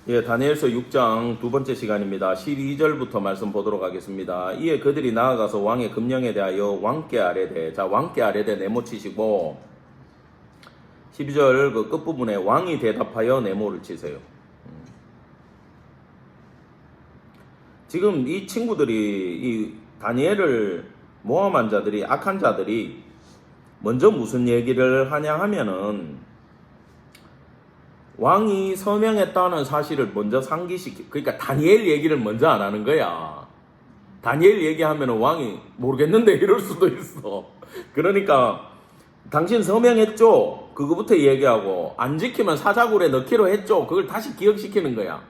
예, 다니엘서 6장 두 번째 시간입니다. 12절부터 말씀 보도록 하겠습니다. 이에 그들이 나아가서 왕의 금령에 대하여 왕께 아뢰되, 자, 왕께 아뢰되 네모치시고, 12절 그 끝부분에 왕이 대답하여 네모를 치세요. 지금 이 친구들이, 이 다니엘을 모함한 자들이, 악한 자들이 먼저 무슨 얘기를 하냐 하면은, 왕이 서명했다는 사실을 먼저 그러니까 다니엘 얘기를 먼저 안 하는 거야. 다니엘 얘기하면 왕이 모르겠는데 이럴 수도 있어. 그러니까 당신 서명했죠? 그거부터 얘기하고, 안 지키면 사자굴에 넣기로 했죠? 그걸 다시 기억시키는 거야.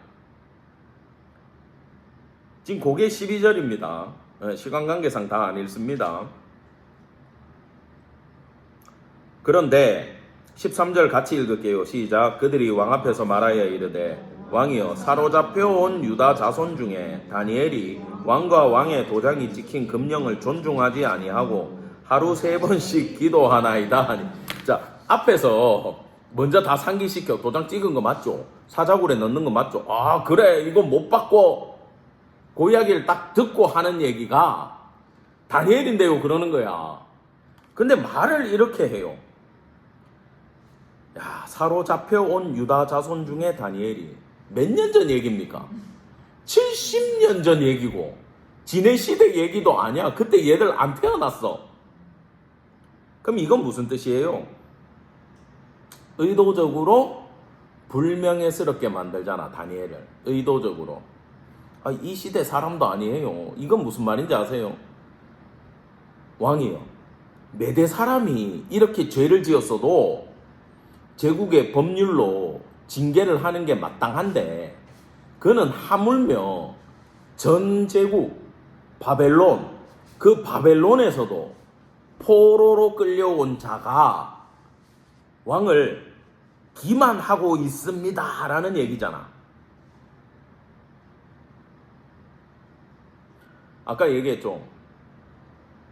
지금 그게 12절입니다. 시간 관계상 다 안 읽습니다. 그런데 13절 같이 읽을게요. 시작. 그들이 왕 앞에서 말하여 이르되, 왕이여, 사로잡혀 온 유다 자손 중에 다니엘이 왕과 왕의 도장이 찍힌 금령을 존중하지 아니하고 하루 3번씩 기도하나이다. 자, 앞에서 먼저 다 상기시켜. 도장 찍은 거 맞죠? 사자굴에 넣는 거 맞죠? 아, 그래, 이거 못 받고, 그 이야기를 딱 듣고 하는 얘기가 다니엘인데요, 그러는 거야. 근데 말을 이렇게 해요. 야, 사로잡혀 온 유다 자손 중에 다니엘이 몇 년 전 얘기입니까? 70년 전 얘기고, 지네 시대 얘기도 아니야. 그때 얘들 안 태어났어. 그럼 이건 무슨 뜻이에요? 의도적으로 불명예스럽게 만들잖아, 다니엘을. 의도적으로. 아, 이 시대 사람도 아니에요. 이건 무슨 말인지 아세요? 왕이요, 메대 사람이 이렇게 죄를 지었어도 제국의 법률로 징계를 하는 게 마땅한데, 그는 하물며 전 제국 바벨론, 그 바벨론에서도 포로로 끌려온 자가 왕을 기만하고 있습니다 라는 얘기잖아. 아까 얘기했죠.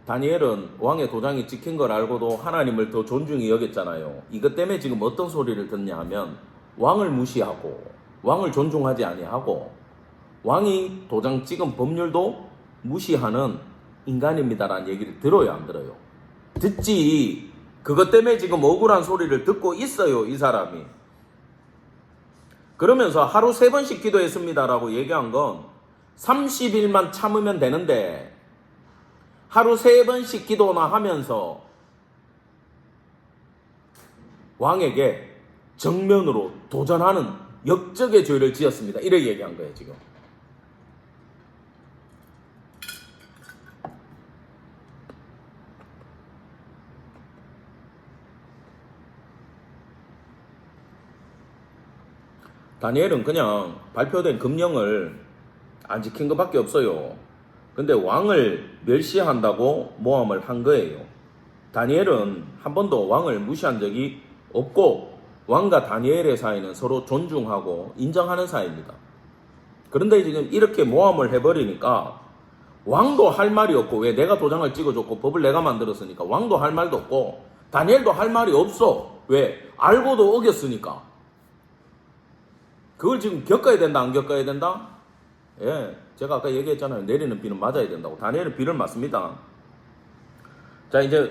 다니엘은 왕의 도장이 찍힌 걸 알고도 하나님을 더 존중히 여겼잖아요. 이것 때문에 지금 어떤 소리를 듣냐 하면, 왕을 무시하고 왕을 존중하지 아니하고 왕이 도장 찍은 법률도 무시하는 인간입니다라는 얘기를 들어요, 안 들어요? 듣지. 그것 때문에 지금 억울한 소리를 듣고 있어요, 이 사람이. 그러면서 하루 3번씩 기도했습니다라고 얘기한 건 30일만 참으면 되는데, 하루 3번씩 기도나 하면서 왕에게 정면으로 도전하는 역적의 죄를 지었습니다. 이렇게 얘기한 거예요, 지금. 다니엘은 그냥 발표된 금령을 안 지킨 것밖에 없어요. 근데 왕을 멸시한다고 모함을 한 거예요. 다니엘은 한 번도 왕을 무시한 적이 없고, 왕과 다니엘의 사이는 서로 존중하고 인정하는 사이입니다. 그런데 지금 이렇게 모함을 해버리니까 왕도 할 말이 없고, 왜? 내가 도장을 찍어줬고 법을 내가 만들었으니까 왕도 할 말도 없고 다니엘도 할 말이 없어. 왜? 알고도 어겼으니까. 그걸 지금 겪어야 된다, 안 겪어야 된다? 예, 제가 아까 얘기했잖아요. 내리는 비는 맞아야 된다고. 다니엘은 비를 맞습니다. 자, 이제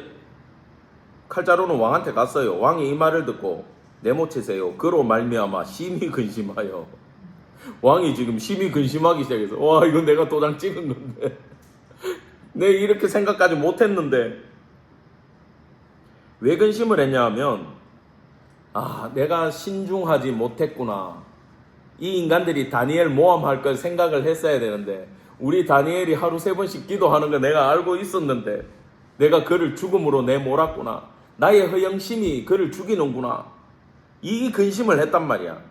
칼자루는 왕한테 갔어요. 왕이 이 말을 듣고 네모치세요. 그로 말미암아 심히 근심하여. 왕이 지금 심히 근심하기 시작해서, 와, 이건 내가 도장 찍은 건데 내 이렇게 생각까지 못했는데. 왜 근심을 했냐 하면, 아, 내가 신중하지 못했구나. 이 인간들이 다니엘 모함할 걸 생각을 했어야 되는데, 우리 다니엘이 하루 3번씩 기도하는 거 내가 알고 있었는데 내가 그를 죽음으로 내몰았구나. 나의 허영심이 그를 죽이는구나. 이 근심을 했단 말이야.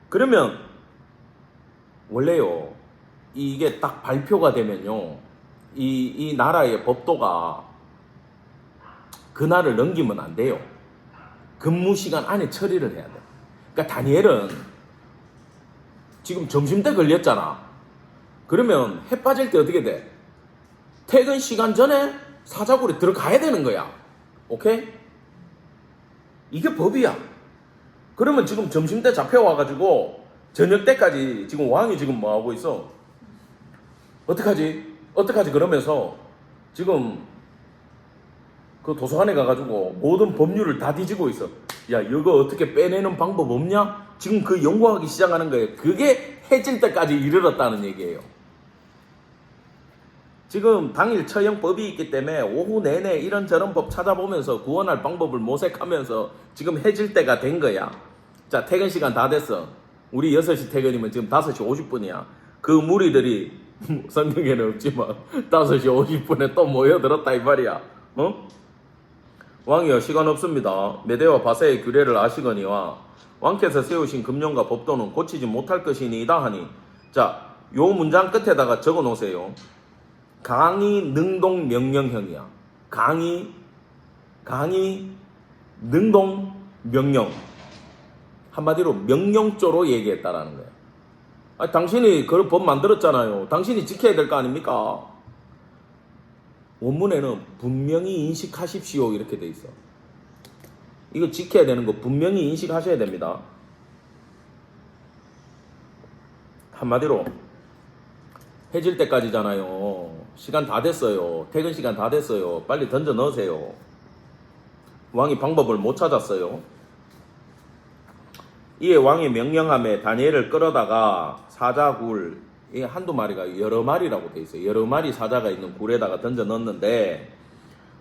그러면 원래요, 이게 딱 발표가 되면요, 이 나라의 법도가 그날을 넘기면 안 돼요. 근무 시간 안에 처리를 해야 돼. 그러니까 다니엘은 지금 점심때 걸렸잖아. 그러면 해 빠질 때 어떻게 돼? 퇴근 시간 전에 사자굴에 들어가야 되는 거야. 오케이? 이게 법이야. 그러면 지금 점심때 잡혀와가지고 저녁 때까지 지금 왕이 지금 뭐 하고 있어? 어떡하지? 어떡하지? 그러면서 지금 그 도서관에 가가지고 모든 법률을 다 뒤지고 있어. 야, 이거 어떻게 빼내는 방법 없냐? 지금 그 연구하기 시작하는 거예요. 그게 해질 때까지 이르렀다는 얘기예요. 지금 당일 처형법이 있기 때문에 오후 내내 이런저런 법 찾아보면서 구원할 방법을 모색하면서 지금 해질 때가 된 거야. 자, 퇴근 시간 다 됐어. 우리 6시 퇴근이면 지금 5시 50분이야. 그 무리들이 성경에는 없지만 5시 50분에 또 모여들었다 이 말이야. 어? 왕이여, 시간 없습니다. 메대와 바세의 규례를 아시거니와 왕께서 세우신 금령과 법도는 고치지 못할 것이니이다 하니, 자, 요 문장 끝에다가 적어 놓으세요. 강의 능동 명령형이야. 강의 능동 명령. 한마디로 명령조로 얘기했다라는 거야. 아니, 당신이 그런 법 만들었잖아요. 당신이 지켜야 될 거 아닙니까? 원문에는 분명히 인식하십시오 이렇게 돼 있어. 이거 지켜야 되는 거 분명히 인식하셔야 됩니다. 한마디로 해질 때까지잖아요. 시간 다 됐어요. 퇴근 시간 다 됐어요. 빨리 던져 넣으세요. 왕이 방법을 못 찾았어요. 이에 왕이 명령함에 다니엘을 끌어다가 사자굴, 이 한두 마리가 여러 마리라고 돼 있어요. 여러 마리 사자가 있는 굴에다가 던져 넣었는데,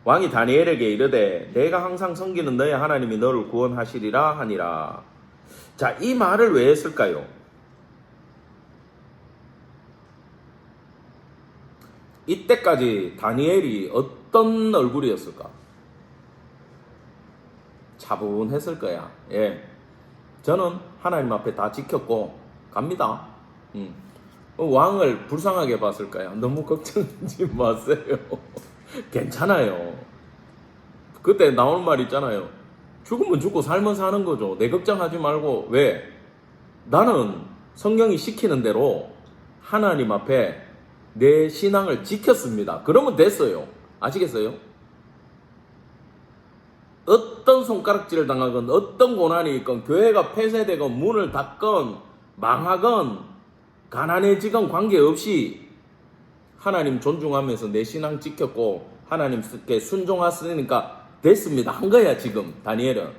왕이 다니엘에게 이르되 내가 항상 섬기는 너의 하나님이 너를 구원하시리라 하니라. 자, 이 말을 왜 했을까요? 이때까지 다니엘이 어떤 얼굴이었을까? 차분했을 거야. 예. 저는 하나님 앞에 다 지켰고 갑니다. 왕을 불쌍하게 봤을 거야. 너무 걱정하지 마세요. 괜찮아요. 그때 나오는 말 있잖아요. 죽으면 죽고 살면 사는 거죠. 내 걱정하지 말고. 왜? 나는 성경이 시키는 대로 하나님 앞에 내 신앙을 지켰습니다. 그러면 됐어요. 아시겠어요? 어떤 손가락질을 당하건 어떤 고난이 있건 교회가 폐쇄되건 문을 닫건 망하건 가난해지건 관계없이 하나님 존중하면서 내 신앙 지켰고 하나님께 순종했으니까 됐습니다. 한 거야 지금 다니엘은.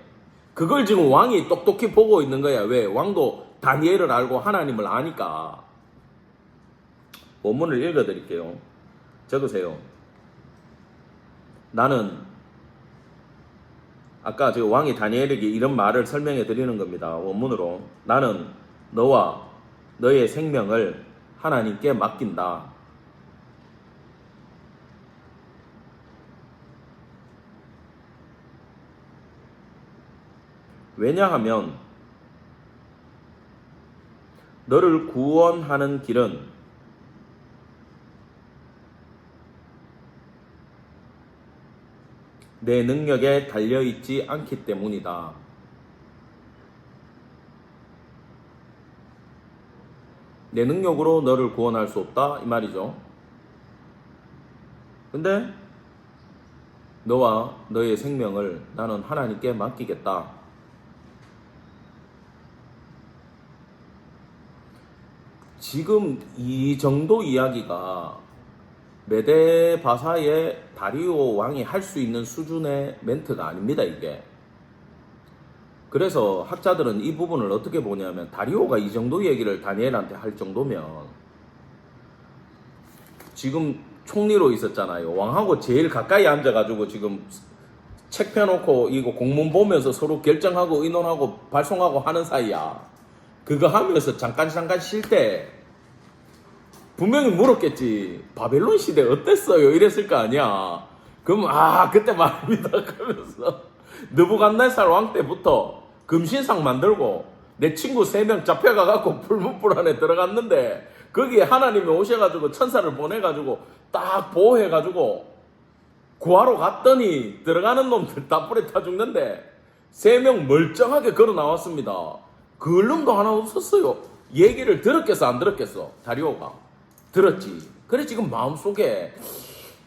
그걸 지금 왕이 똑똑히 보고 있는 거야. 왜? 왕도 다니엘을 알고 하나님을 아니까. 원문을 읽어드릴게요. 적으세요. 나는 아까 저 왕이 다니엘에게 이런 말을 설명해 드리는 겁니다. 원문으로. 나는 너와 너의 생명을 하나님께 맡긴다. 왜냐하면 너를 구원하는 길은 내 능력에 달려있지 않기 때문이다. 내 능력으로 너를 구원할 수 없다 이 말이죠. 근데 너와 너의 생명을 나는 하나님께 맡기겠다. 지금 이 정도 이야기가 메데 바사의 다리오 왕이 할 수 있는 수준의 멘트가 아닙니다, 이게. 그래서 학자들은 이 부분을 어떻게 보냐면 다리오가 이 정도 얘기를 다니엘한테 할 정도면 지금 총리로 있었잖아요. 왕하고 제일 가까이 앉아가지고 지금 책 펴놓고 이거 공문 보면서 서로 결정하고 의논하고 발송하고 하는 사이야. 그거 하면서 잠깐 쉴 때 분명히 물었겠지. 바벨론 시대 어땠어요? 이랬을 거 아니야. 그럼 그때 말입니다. 그러면서 느부갓네살 왕 때부터 금신상 만들고 내 친구 3명 잡혀가갖고 불문불 안에 들어갔는데 거기에 하나님이 오셔가지고 천사를 보내가지고 딱 보호해가지고 구하러 갔더니 들어가는 놈들 다 불에 타 죽는데 3명 멀쩡하게 걸어 나왔습니다. 그 놈도 하나 없었어요. 얘기를 들었겠어 안 들었겠어? 다리오가 들었지. 그래 지금 마음속에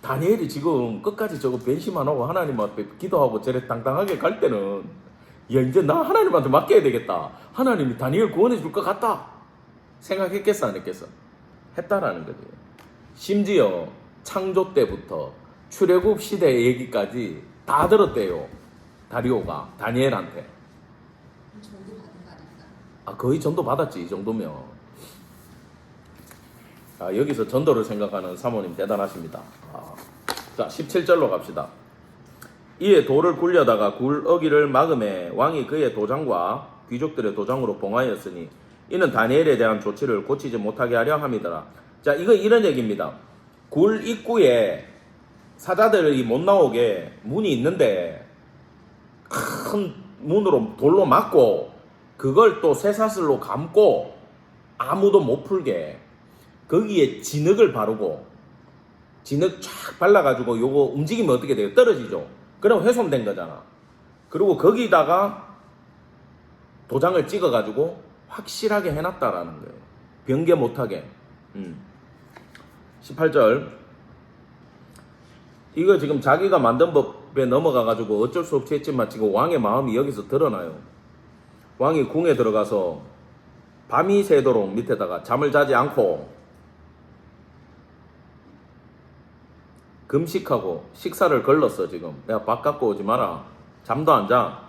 다니엘이 지금 끝까지 저거 변심 안 하고 하나님 앞에 기도하고 저래 당당하게 갈 때는 야 이제 나 하나님한테 맡겨야 되겠다. 하나님이 다니엘 구원해 줄 것 같다. 생각했겠어 안 했겠어? 했다라는 거지. 심지어 창조 때부터 출애굽 시대 얘기까지 다 들었대요. 다리오가 다니엘한테. 전도 받은 거 아닙니까? 아, 거의 전도 받았지 이 정도면. 아, 여기서 전도를 생각하는 사모님 대단하십니다. 자, 17절로 갑시다. 이에 돌을 굴려다가 굴 어기를 막음에 왕이 그의 도장과 귀족들의 도장으로 봉하였으니 이는 다니엘에 대한 조치를 고치지 못하게 하려 함이더라. 자, 이거 이런 얘기입니다. 굴 입구에 사자들이 못 나오게 문이 있는데 큰 문으로 돌로 막고 그걸 또 쇠사슬로 감고 아무도 못 풀게 거기에 진흙을 바르고 진흙 쫙 발라가지고 요거 움직이면 어떻게 돼요? 떨어지죠. 그럼 훼손된 거잖아. 그리고 거기다가 도장을 찍어가지고 확실하게 해놨다라는 거예요. 변개 못하게. 18절. 이거 지금 자기가 만든 법에 넘어가가지고 어쩔 수 없이 했지만 지금 왕의 마음이 여기서 드러나요. 왕이 궁에 들어가서 밤이 새도록 밑에다가 잠을 자지 않고 금식하고 식사를 걸렀어. 지금 내가 밥 갖고 오지 마라. 잠도 안 자.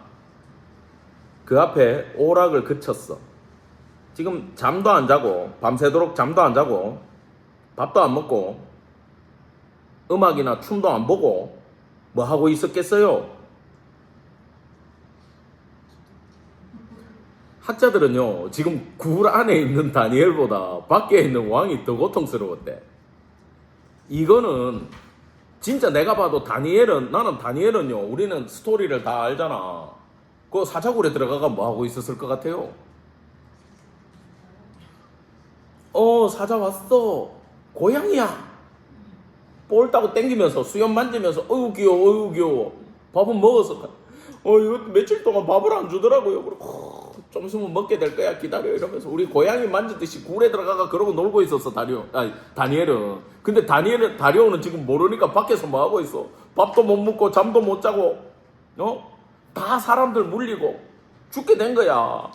그 앞에 오락을 그쳤어. 지금 잠도 안 자고 밤새도록 잠도 안 자고 밥도 안 먹고 음악이나 춤도 안 보고 뭐 하고 있었겠어요? 학자들은요 지금 굴 안에 있는 다니엘보다 밖에 있는 왕이 더 고통스러웠대. 이거는 진짜 내가 봐도 나는 다니엘은요 우리는 스토리를 다 알잖아. 그 사자굴에 들어가가 뭐 하고 있었을 것 같아요? 사자 왔어. 고양이야. 볼 따고 땡기면서 수염 만지면서 어유 귀여워 어유 귀여워. 밥은 먹었어. 이거 며칠 동안 밥을 안 주더라고요. 그리고 좀 있으면 먹게 될 거야 기다려 이러면서 우리 고양이 만지듯이 굴에 들어가가 그러고 놀고 있었어. 다니엘은. 근데 다리오는 지금 모르니까 밖에서 뭐 하고 있어. 밥도 못 먹고 잠도 못 자고 다 사람들 물리고 죽게 된 거야.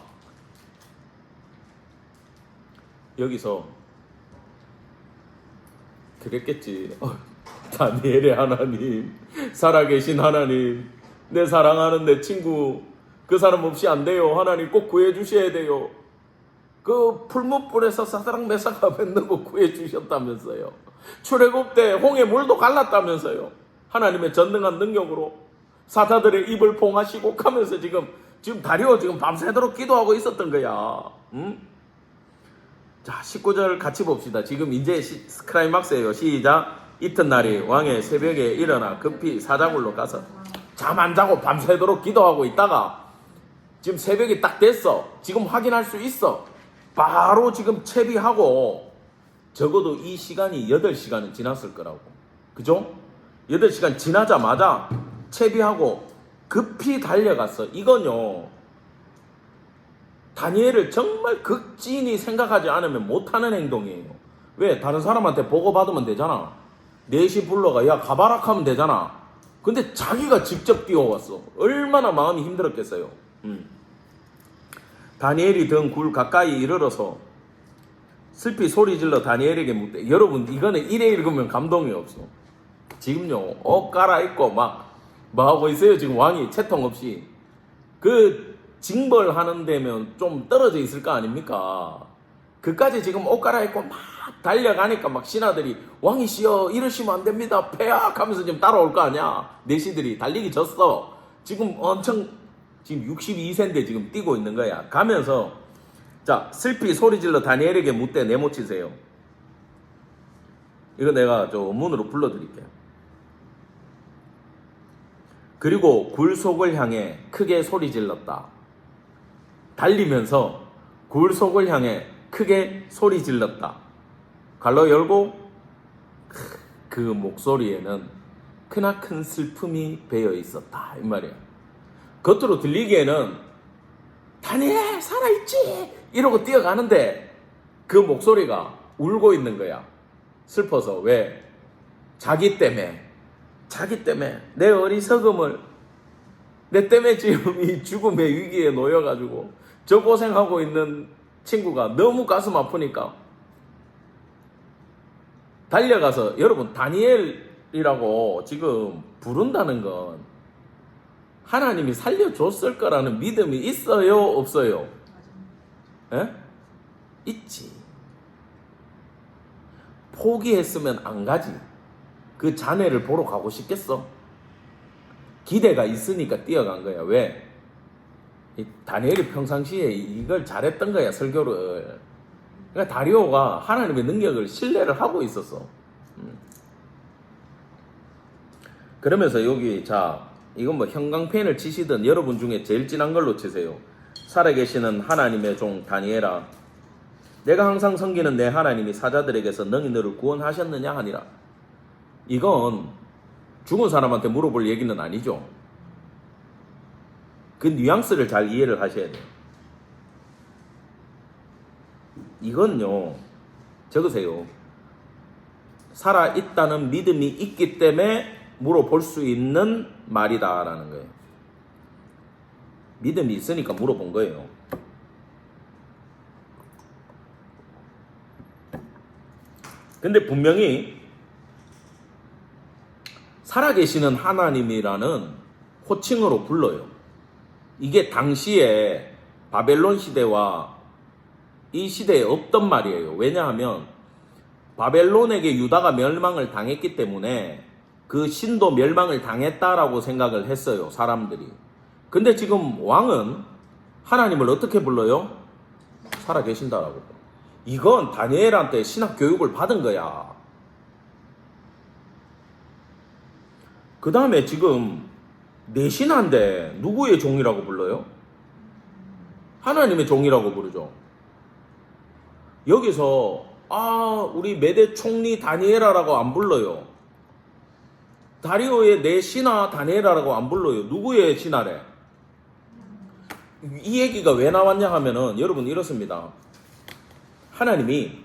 여기서 그랬겠지. 다니엘의 하나님, 살아계신 하나님, 내 사랑하는 내 친구, 그 사람 없이 안 돼요. 하나님 꼭 구해주셔야 돼요. 그 풀무불에서 사사랑 메사가 뱉는 구해주셨다면서요. 출애굽 때 홍해 물도 갈랐다면서요. 하나님의 전능한 능력으로 사자들의 입을 봉하시고 하면서 지금 다리오 지금 밤새도록 기도하고 있었던 거야. 응? 자, 19절 같이 봅시다. 지금 이제 클라이막스예요. 시작. 이튿날이 왕의 새벽에 일어나 급히 사자굴로 가서 잠 안 자고 밤새도록 기도하고 있다가 지금 새벽이 딱 됐어. 지금 확인할 수 있어. 바로 지금 채비하고 적어도 이 시간이 8시간은 지났을 거라고. 그죠? 8시간 지나자마자 채비하고 급히 달려갔어. 이건요. 다니엘을 정말 극진히 생각하지 않으면 못하는 행동이에요. 왜? 다른 사람한테 보고받으면 되잖아. 넷이 불러가 야 가봐라 하면 되잖아. 근데 자기가 직접 뛰어왔어. 얼마나 마음이 힘들었겠어요. 다니엘이 든 굴 가까이 이르러서 슬피 소리질러 다니엘에게 묻되. 여러분 이거는 이래 읽으면 감동이 없어. 지금요 옷 갈아입고 막 뭐 하고 있어요. 지금 왕이 채통 없이 그 징벌하는 데면 좀 떨어져 있을 거 아닙니까? 그까지 지금 옷 갈아입고 막 달려가니까 막 신하들이 왕이시여 이러시면 안 됩니다. 폐악 하면서 지금 따라올 거 아니야. 내시들이 달리기 졌어. 지금 엄청 지금 62세인데 지금 뛰고 있는 거야. 가면서 자 슬피 소리질러 다니엘에게 묻되 내모치세요. 이거 내가 저 원문으로 불러드릴게요. 그리고 굴 속을 향해 크게 소리질렀다. 달리면서 굴 속을 향해 크게 소리질렀다. 갈로 열고 그 목소리에는 크나큰 슬픔이 배어 있었다. 이 말이야. 겉으로 들리기에는 다니엘 살아있지 이러고 뛰어가는데 그 목소리가 울고 있는 거야. 슬퍼서. 왜? 자기 때문에 내 어리석음을 내 때문에 지금 이 죽음의 위기에 놓여가지고 저 고생하고 있는 친구가 너무 가슴 아프니까 달려가서, 여러분 다니엘이라고 지금 부른다는 건 하나님이 살려줬을 거라는 믿음이 있어요, 없어요? 에? 있지. 포기했으면 안 가지. 그 자네를 보러 가고 싶겠어? 기대가 있으니까 뛰어간 거야. 왜? 이 다니엘이 평상시에 이걸 잘했던 거야, 설교를. 그러니까 다리오가 하나님의 능력을 신뢰를 하고 있었어. 그러면서 여기, 자, 이건 뭐 형광펜을 치시든 여러분 중에 제일 진한 걸로 치세요. 살아계시는 하나님의 종 다니엘아, 내가 항상 섬기는 내 하나님이 사자들에게서 너희 너를 구원하셨느냐 하니라. 이건 죽은 사람한테 물어볼 얘기는 아니죠. 그 뉘앙스를 잘 이해를 하셔야 돼요. 이건요, 적으세요. 살아있다는 믿음이 있기 때문에 물어볼 수 있는 말이다라는 거예요. 믿음이 있으니까 물어본 거예요. 근데 분명히 살아계시는 하나님이라는 호칭으로 불러요. 이게 당시에 바벨론 시대와 이 시대에 없던 말이에요. 왜냐하면 바벨론에게 유다가 멸망을 당했기 때문에 그 신도 멸망을 당했다라고 생각을 했어요, 사람들이. 근데 지금 왕은 하나님을 어떻게 불러요? 살아계신다라고. 이건 다니엘한테 신학 교육을 받은 거야. 그 다음에 지금 내신한데 누구의 종이라고 불러요? 하나님의 종이라고 부르죠. 여기서 우리 메대 총리 다니엘아라고 안 불러요. 다리오의 내 신하 다니엘아라고 안 불러요. 누구의 신하래? 이 얘기가 왜 나왔냐 하면은 여러분 이렇습니다. 하나님이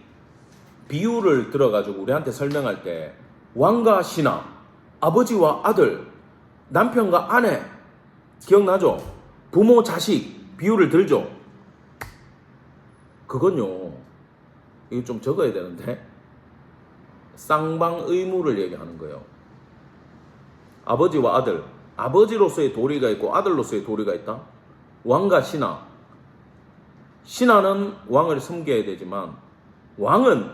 비유를 들어가지고 우리한테 설명할 때 왕과 신하, 아버지와 아들, 남편과 아내, 기억나죠? 부모, 자식 비유를 들죠. 그건요, 이거 좀 적어야 되는데, 쌍방의무를 얘기하는 거예요. 아버지와 아들, 아버지로서의 도리가 있고 아들로서의 도리가 있다. 왕과 신하, 신하는 왕을 섬겨야 되지만 왕은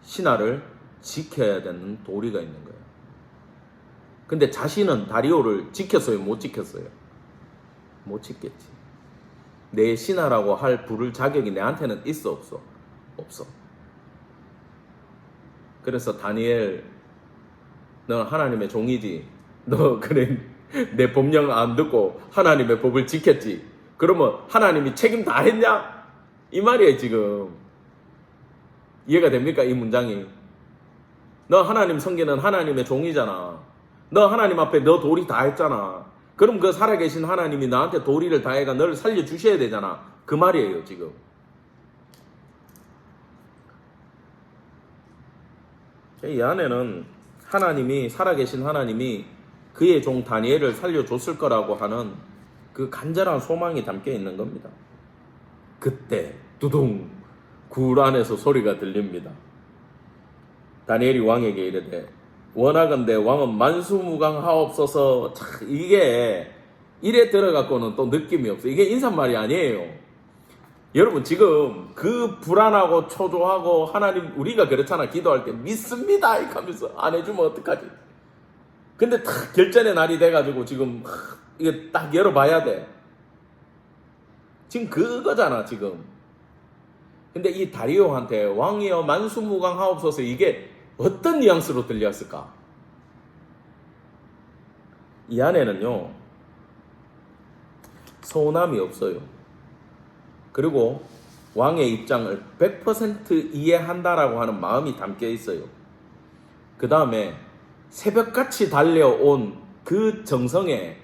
신하를 지켜야 되는 도리가 있는 거예요. 근데 자신은 다리오를 지켰어요, 못 지켰어요? 못 지켰지. 내 신하라고 할 부를 자격이 내한테는 있어, 없어? 없어. 그래서 다니엘, 너 하나님의 종이지. 너 그래 내 법령 안 듣고 하나님의 법을 지켰지. 그러면 하나님이 책임 다 했냐? 이 말이에요, 지금. 이해가 됩니까, 이 문장이? 너 하나님 섬기는 하나님의 종이잖아. 너 하나님 앞에 너 도리 다 했잖아. 그럼 그 살아계신 하나님이 나한테 도리를 다해가 너를 살려주셔야 되잖아. 그 말이에요, 지금. 이 안에는 하나님이, 살아계신 하나님이 그의 종 다니엘을 살려줬을 거라고 하는 그 간절한 소망이 담겨 있는 겁니다. 그때 두둥 굴 안에서 소리가 들립니다. 다니엘이 왕에게 이르되 원하건대 왕은 만수무강하옵소서. 이게 이래 들어갖고는 또 느낌이 없어요. 이게 인사말이 아니에요. 여러분 지금 그 불안하고 초조하고 하나님, 우리가 그렇잖아. 기도할 때 믿습니다 이렇게 하면서 안 해주면 어떡하지? 근데 딱 결전의 날이 돼가지고 지금 이게 딱 열어봐야 돼. 지금 그거잖아 지금. 근데 이 다리오한테 왕이여 만수무강하옵소서, 이게 어떤 뉘앙스로 들렸을까? 이 안에는요, 서운함이 없어요. 그리고 왕의 입장을 100% 이해한다라고 하는 마음이 담겨 있어요. 그 다음에 새벽같이 달려온 그 정성에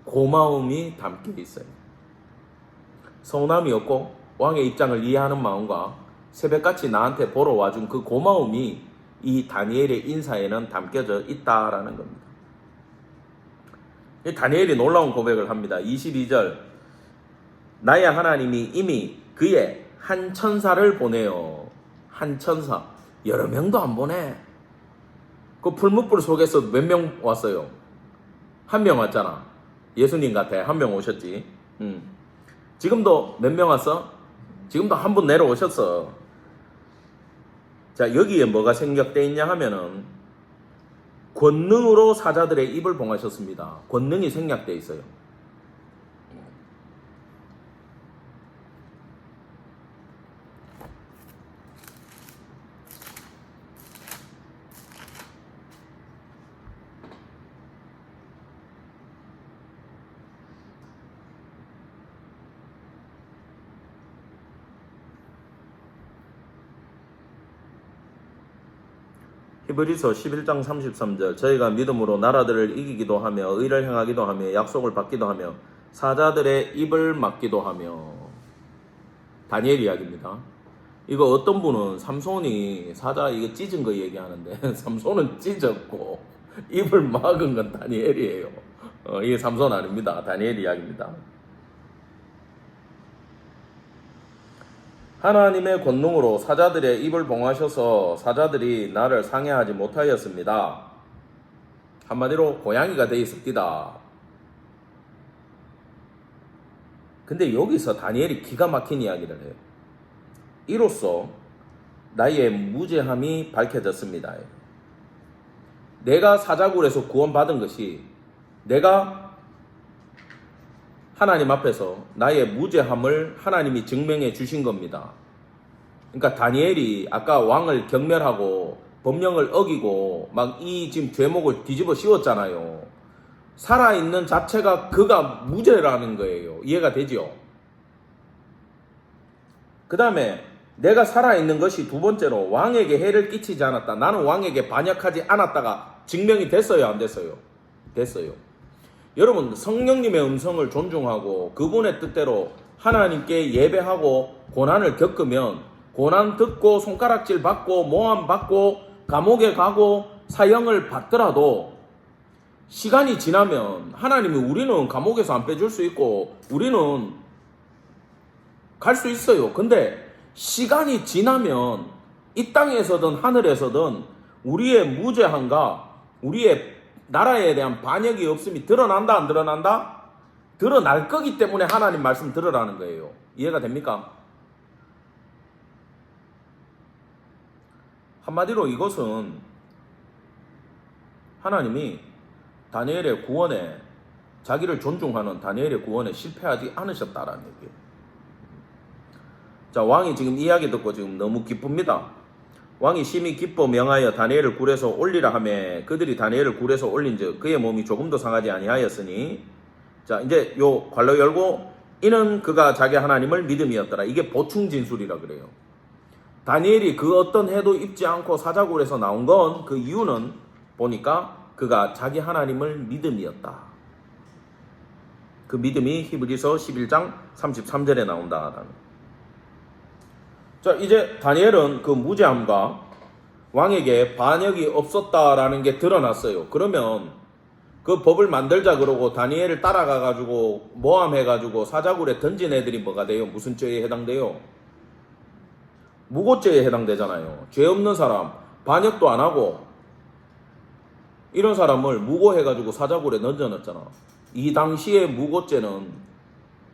고마움이 담겨 있어요. 서운함이 없고 왕의 입장을 이해하는 마음과 새벽같이 나한테 보러 와준 그 고마움이 이 다니엘의 인사에는 담겨져 있다라는 겁니다. 다니엘이 놀라운 고백을 합니다. 22절, 나의 하나님이 이미 그의 한 천사를 보내요. 한 천사. 여러 명도 안 보내. 그 풀무불 속에서 몇 명 왔어요? 한 명 왔잖아. 예수님 같아. 한 명 오셨지. 지금도 몇 명 왔어? 지금도 한 분 내려오셨어. 자, 여기에 뭐가 생략되어 있냐 하면은 권능으로 사자들의 입을 봉하셨습니다. 권능이 생략되어 있어요. 히브리서 11장 33절 저희가 믿음으로 나라들을 이기기도 하며 의를 행하기도 하며 약속을 받기도 하며 사자들의 입을 막기도 하며. 다니엘 이야기입니다. 이거 어떤 분은 삼손이 사자 이거 찢은 거 얘기하는데 삼손은 찢었고 입을 막은 건 다니엘이에요. 이게 삼손 아닙니다. 다니엘 이야기입니다. 하나님의 권능으로 사자들의 입을 봉하셔서 사자들이 나를 상해하지 못하였습니다. 한마디로 고양이가 되어 있습니다. 근데 여기서 다니엘이 기가 막힌 이야기를 해요. 이로써 나의 무죄함이 밝혀졌습니다. 내가 사자굴에서 구원받은 것이 내가 하나님 앞에서 나의 무죄함을 하나님이 증명해 주신 겁니다. 그러니까 다니엘이 아까 왕을 경멸하고 법령을 어기고 막 이 지금 죄목을 뒤집어 씌웠잖아요. 살아있는 자체가 그가 무죄라는 거예요. 이해가 되죠? 그 다음에 내가 살아있는 것이 두 번째로 왕에게 해를 끼치지 않았다. 나는 왕에게 반역하지 않았다가 증명이 됐어요? 안 됐어요? 됐어요. 여러분, 성령님의 음성을 존중하고 그분의 뜻대로 하나님께 예배하고 고난을 겪으면 고난 듣고 손가락질 받고 모함 받고 감옥에 가고 사형을 받더라도 시간이 지나면 하나님이 우리는 감옥에서 안 빼줄 수 있고 우리는 갈 수 있어요. 근데 시간이 지나면 이 땅에서든 하늘에서든 우리의 무죄함과 우리의 나라에 대한 반역이 없음이 드러난다 안 드러난다? 드러날 거기 때문에 하나님 말씀 들으라는 거예요. 이해가 됩니까? 한마디로 이것은 하나님이 다니엘의 구원에 자기를 존중하는 다니엘의 구원에 실패하지 않으셨다라는 얘기예요. 자, 왕이 지금 이야기 듣고 지금 너무 기쁩니다. 왕이 심히 기뻐 명하여 다니엘을 굴에서 올리라 하매 그들이 다니엘을 굴에서 올린즉 그의 몸이 조금도 상하지 아니하였으니. 자, 이제 요 괄호 열고 이는 그가 자기 하나님을 믿음이었더라. 이게 보충 진술이라 그래요. 다니엘이 그 어떤 해도 입지 않고 사자굴에서 나온 건 그 이유는 보니까 그가 자기 하나님을 믿음이었다. 그 믿음이 히브리서 11장 33절에 나온다. 자, 이제 다니엘은 그 무죄함과 왕에게 반역이 없었다라는 게 드러났어요. 그러면 그 법을 만들자 그러고 다니엘을 따라가가지고 모함해가지고 사자굴에 던진 애들이 뭐가 돼요? 무슨 죄에 해당돼요? 무고죄에 해당되잖아요. 죄 없는 사람, 반역도 안 하고 이런 사람을 무고해가지고 사자굴에 던져놨잖아. 이 당시의 무고죄는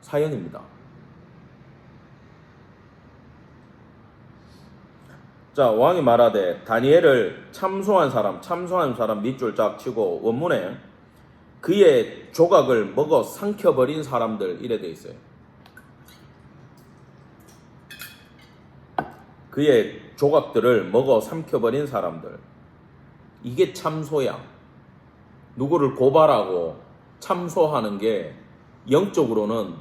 사형입니다. 자, 왕이 말하되 다니엘을 참소한 사람 밑줄 쫙 치고 원문에 그의 조각을 먹어 삼켜버린 사람들 이래 돼 있어요. 그의 조각들을 먹어 삼켜버린 사람들. 이게 참소야. 누구를 고발하고 참소하는 게 영적으로는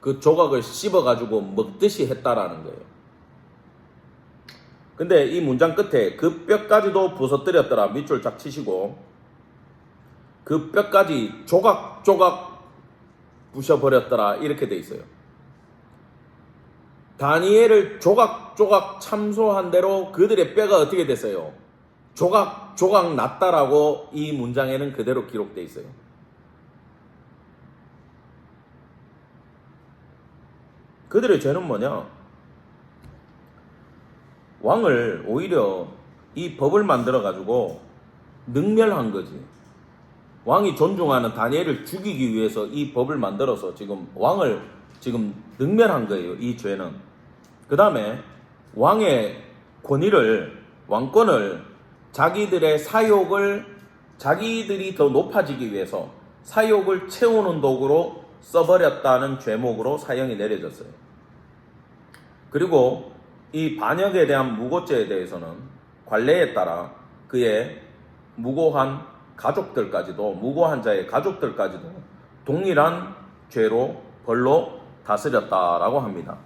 그 조각을 씹어가지고 먹듯이 했다라는 거예요. 근데 이 문장 끝에 그 뼈까지도 부서뜨렸더라. 밑줄 쫙 치시고 그 뼈까지 조각조각 부셔버렸더라. 이렇게 돼 있어요. 다니엘을 조각조각 참소한 대로 그들의 뼈가 어떻게 됐어요? 조각조각 났다라고 이 문장에는 그대로 기록돼 있어요. 그들의 죄는 뭐냐? 왕을 오히려 이 법을 만들어 가지고 능멸한 거지. 왕이 존중하는 다니엘을 죽이기 위해서 이 법을 만들어서 지금 왕을 지금 능멸한 거예요. 이 죄는. 그 다음에 왕의 권위를, 왕권을 자기들의 사욕을, 자기들이 더 높아지기 위해서 사욕을 채우는 도구로 써버렸다는 죄목으로 사형이 내려졌어요. 그리고 이 반역에 대한 무고죄에 대해서는 관례에 따라 그의 무고한 가족들까지도, 무고한 자의 가족들까지도 동일한 죄로 벌로 다스렸다라고 합니다.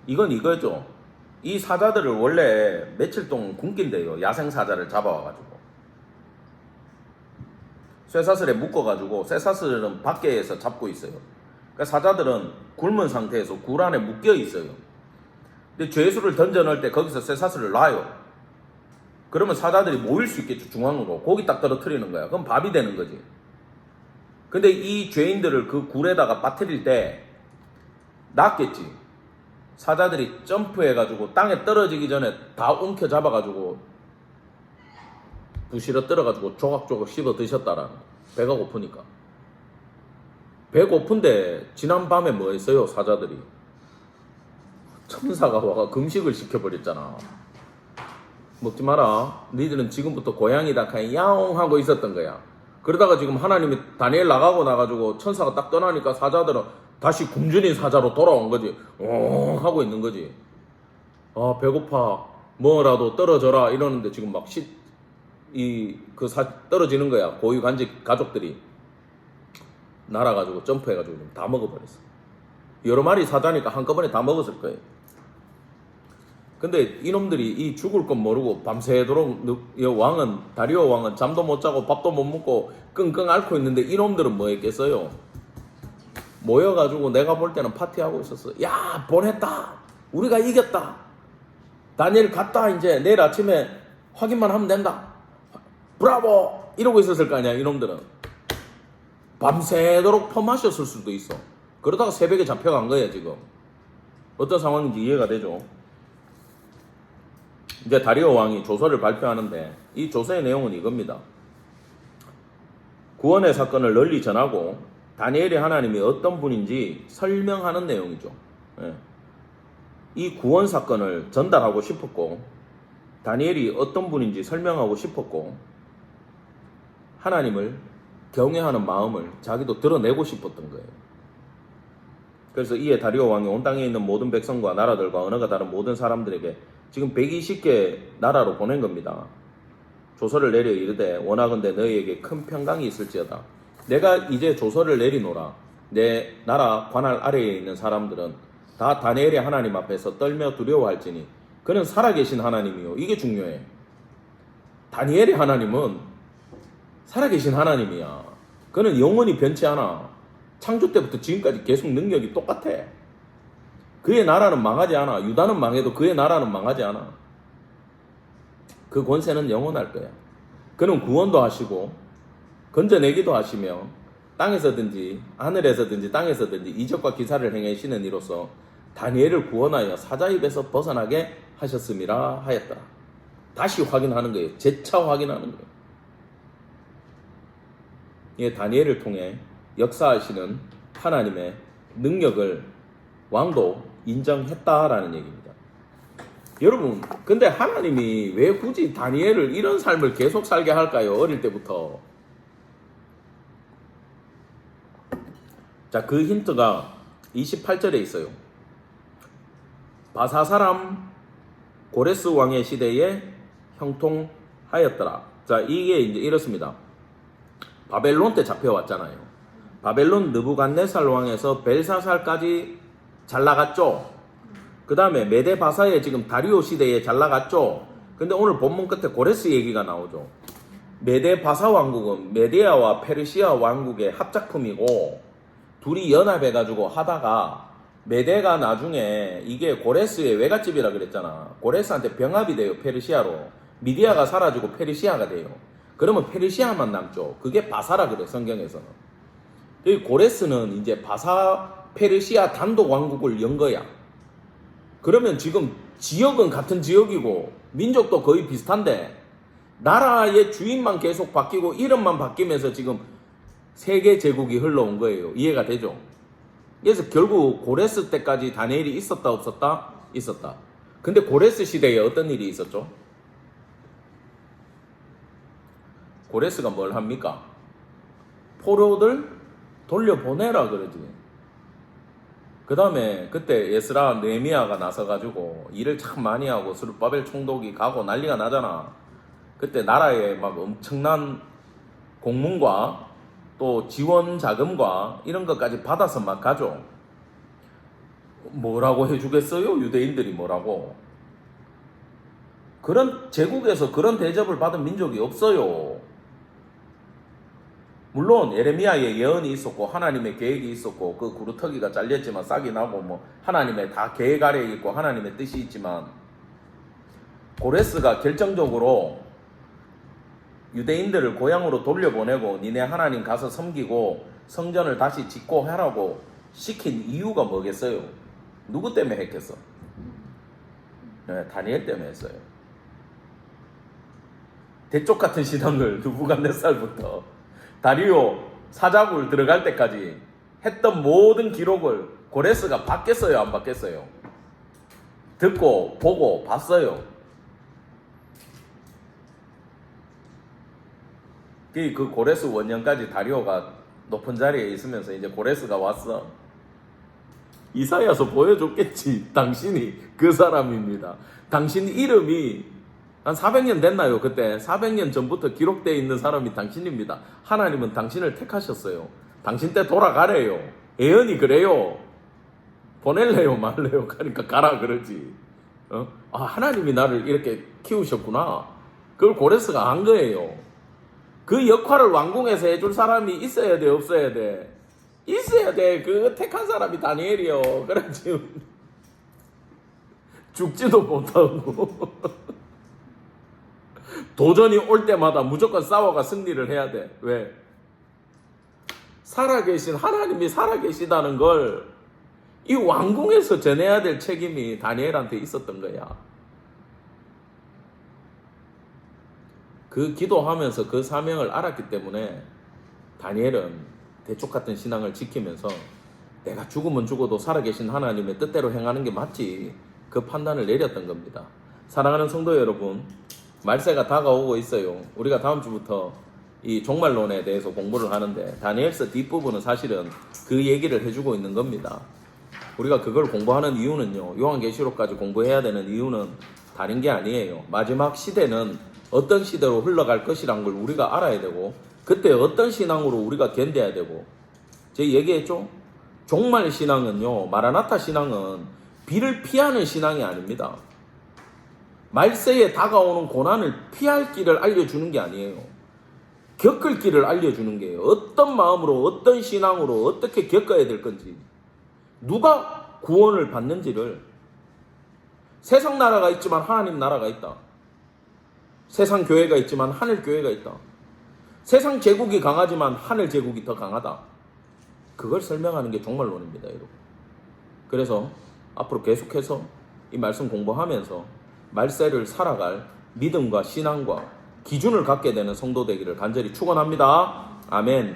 이건 이거죠. 이 사자들을 원래 며칠 동안 굶긴대요. 야생 사자를 잡아와가지고 쇠사슬에 묶어가지고, 쇠사슬은 밖에서 잡고 있어요. 그러니까 사자들은 굶은 상태에서 굴 안에 묶여 있어요. 근데 죄수를 던져 넣을 때 거기서 쇠사슬을 놔요. 그러면 사자들이 모일 수 있겠죠. 중앙으로. 거기 딱 떨어뜨리는 거야. 그럼 밥이 되는 거지. 근데 이 죄인들을 그 굴에다가 빠뜨릴 때 낫겠지. 사자들이 점프해가지고 땅에 떨어지기 전에 다 움켜 잡아가지고 부시러 떨어가지고 조각조각 씹어 드셨다라는 거야. 배가 고프니까. 배 고픈데 지난 밤에 뭐 했어요? 사자들이 천사가 와가 금식을 시켜버렸잖아. 먹지 마라. 니들은 지금부터 고양이다 그냥 야옹 하고 있었던 거야. 그러다가 지금 하나님이 다니엘 나가고 나가지고 천사가 딱 떠나니까 사자들은 다시 굶주린 사자로 돌아온 거지. 하고 있는 거지. 아, 배고파. 뭐라도 떨어져라 이러는데 지금 막 떨어지는 거야. 고유 간직 가족들이 날아가지고 점프해가지고 다 먹어버렸어. 여러 마리 사자니까 한꺼번에 다 먹었을 거예요. 근데 이놈들이 이 죽을 건 모르고 밤새도록 다리오 왕은 잠도 못 자고 밥도 못 먹고 끙끙 앓고 있는데 이놈들은 뭐 했겠어요? 모여가지고 내가 볼 때는 파티하고 있었어. 야, 보냈다. 우리가 이겼다. 다니엘 갔다. 이제 내일 아침에 확인만 하면 된다. 브라보! 이러고 있었을 거 아니야, 이놈들은. 밤새도록 퍼마셨을 수도 있어. 그러다가 새벽에 잡혀간 거야, 지금. 어떤 상황인지 이해가 되죠? 이제 다리오 왕이 조서를 발표하는데 이 조서의 내용은 이겁니다. 구원의 사건을 널리 전하고 다니엘이 하나님이 어떤 분인지 설명하는 내용이죠. 예. 이 구원 사건을 전달하고 싶었고 다니엘이 어떤 분인지 설명하고 싶었고 하나님을 경외하는 마음을 자기도 드러내고 싶었던 거예요. 그래서 이에 다리오 왕이 온 땅에 있는 모든 백성과 나라들과 언어가 다른 모든 사람들에게 지금 120개 나라로 보낸 겁니다. 조서를 내려 이르되 원하건대 너희에게 큰 평강이 있을지어다. 내가 이제 조서를 내리노라. 내 나라 관할 아래에 있는 사람들은 다 다니엘의 하나님 앞에서 떨며 두려워할지니 그는 살아계신 하나님이요. 이게 중요해. 다니엘의 하나님은 살아계신 하나님이야. 그는 영원히 변치 않아. 창조 때부터 지금까지 계속 능력이 똑같아. 그의 나라는 망하지 않아. 유다는 망해도 그의 나라는 망하지 않아. 그 권세는 영원할 거야. 그는 구원도 하시고 건져내기도 하시며 땅에서든지 하늘에서든지 땅에서든지 이적과 기사를 행하시는 이로써 다니엘을 구원하여 사자 입에서 벗어나게 하셨음이라 하였더라. 다시 확인하는 거예요. 재차 확인하는 거예요. 이 다니엘을 통해 역사하시는 하나님의 능력을 왕도 인정했다라는 얘기입니다. 여러분, 근데 하나님이 왜 굳이 다니엘을 이런 삶을 계속 살게 할까요? 어릴 때부터. 자, 그 힌트가 28절에 있어요. 바사 사람 고레스 왕의 시대에 형통하였더라. 자, 이게 이제 이렇습니다. 바벨론 때 잡혀왔잖아요. 바벨론 느부갓네살 왕에서 벨사살까지 잘 나갔죠. 그 다음에 메데 바사에 지금 다리오 시대에 잘 나갔죠. 근데 오늘 본문 끝에 고레스 얘기가 나오죠. 메데 바사 왕국은 메디아와 페르시아 왕국의 합작품이고 둘이 연합해가지고 하다가 메데가 나중에 이게 고레스의 외갓집이라 그랬잖아. 고레스한테 병합이 돼요. 페르시아로. 미디아가 사라지고 페르시아가 돼요. 그러면 페르시아만 남죠. 그게 바사라 그래, 성경에서는. 고레스는 이제 바사 페르시아 단독 왕국을 연 거야. 그러면 지금 지역은 같은 지역이고 민족도 거의 비슷한데 나라의 주인만 계속 바뀌고 이름만 바뀌면서 지금 세계 제국이 흘러온 거예요. 이해가 되죠? 그래서 결국 고레스 때까지 다니엘이 있었다 없었다? 있었다. 근데 고레스 시대에 어떤 일이 있었죠? 고레스가 뭘 합니까? 포로들 돌려보내라 그러지. 그 다음에 그때 에스라 느헤미야가 나서가지고 일을 참 많이 하고 스룹바벨 총독이 가고 난리가 나잖아. 그때 나라에 막 엄청난 공문과 또 지원 자금과 이런 것까지 받아서 막 가죠. 뭐라고 해주겠어요? 유대인들이 뭐라고? 그런 제국에서 그런 대접을 받은 민족이 없어요. 물론 예레미야의 예언이 있었고 하나님의 계획이 있었고 그 구루터기가 잘렸지만 싹이 나고 뭐 하나님의 다 계획 아래에 있고 하나님의 뜻이 있지만 고레스가 결정적으로 유대인들을 고향으로 돌려보내고 니네 하나님 가서 섬기고 성전을 다시 짓고 하라고 시킨 이유가 뭐겠어요? 누구 때문에 했겠어? 네, 다니엘 때문에 했어요. 대쪽 같은 신앙을 느부갓네살부터 다리오 사자굴 들어갈 때까지 했던 모든 기록을 고레스가 받겠어요? 안 받겠어요? 듣고 보고 봤어요. 그 고레스 원년까지 다리오가 높은 자리에 있으면서 이제 고레스가 왔어. 이사야서 보여줬겠지. 당신이 그 사람입니다. 당신 이름이 한 400년 됐나요? 그때 400년 전부터 기록되어 있는 사람이 당신입니다. 하나님은 당신을 택하셨어요. 당신 때 돌아가래요. 예언이 그래요. 보낼래요 말래요? 그러니까 가라 그러지. 아, 하나님이 나를 이렇게 키우셨구나. 그걸 고레스가 안 거예요. 그 역할을 왕궁에서 해줄 사람이 있어야 돼, 없어야 돼? 있어야 돼. 그 택한 사람이 다니엘이요. 그래 지금 죽지도 못하고 도전이 올 때마다 무조건 싸워가 승리를 해야 돼. 왜? 살아계신 하나님이 살아계시다는 걸 이 왕궁에서 전해야 될 책임이 다니엘한테 있었던 거야. 그 기도하면서 그 사명을 알았기 때문에 다니엘은 대쪽 같은 신앙을 지키면서 내가 죽으면 죽어도 살아계신 하나님의 뜻대로 행하는 게 맞지. 그 판단을 내렸던 겁니다. 사랑하는 성도 여러분, 말세가 다가오고 있어요. 우리가 다음 주부터 이 종말론에 대해서 공부를 하는데 다니엘서 뒷부분은 사실은 그 얘기를 해주고 있는 겁니다. 우리가 그걸 공부하는 이유는요, 요한계시록까지 공부해야 되는 이유는 다른 게 아니에요. 마지막 시대는 어떤 시대로 흘러갈 것이란 걸 우리가 알아야 되고 그때 어떤 신앙으로 우리가 견뎌야 되고, 제가 얘기했죠? 종말 신앙은요, 마라나타 신앙은 비를 피하는 신앙이 아닙니다. 말세에 다가오는 고난을 피할 길을 알려주는 게 아니에요. 겪을 길을 알려주는 게요. 어떤 마음으로 어떤 신앙으로 어떻게 겪어야 될 건지, 누가 구원을 받는지를. 세상 나라가 있지만 하나님 나라가 있다. 세상 교회가 있지만 하늘 교회가 있다. 세상 제국이 강하지만 하늘 제국이 더 강하다. 그걸 설명하는 게 종말론입니다, 여러분. 그래서 앞으로 계속해서 이 말씀 공부하면서 말세를 살아갈 믿음과 신앙과 기준을 갖게 되는 성도 되기를 간절히 축원합니다. 아멘.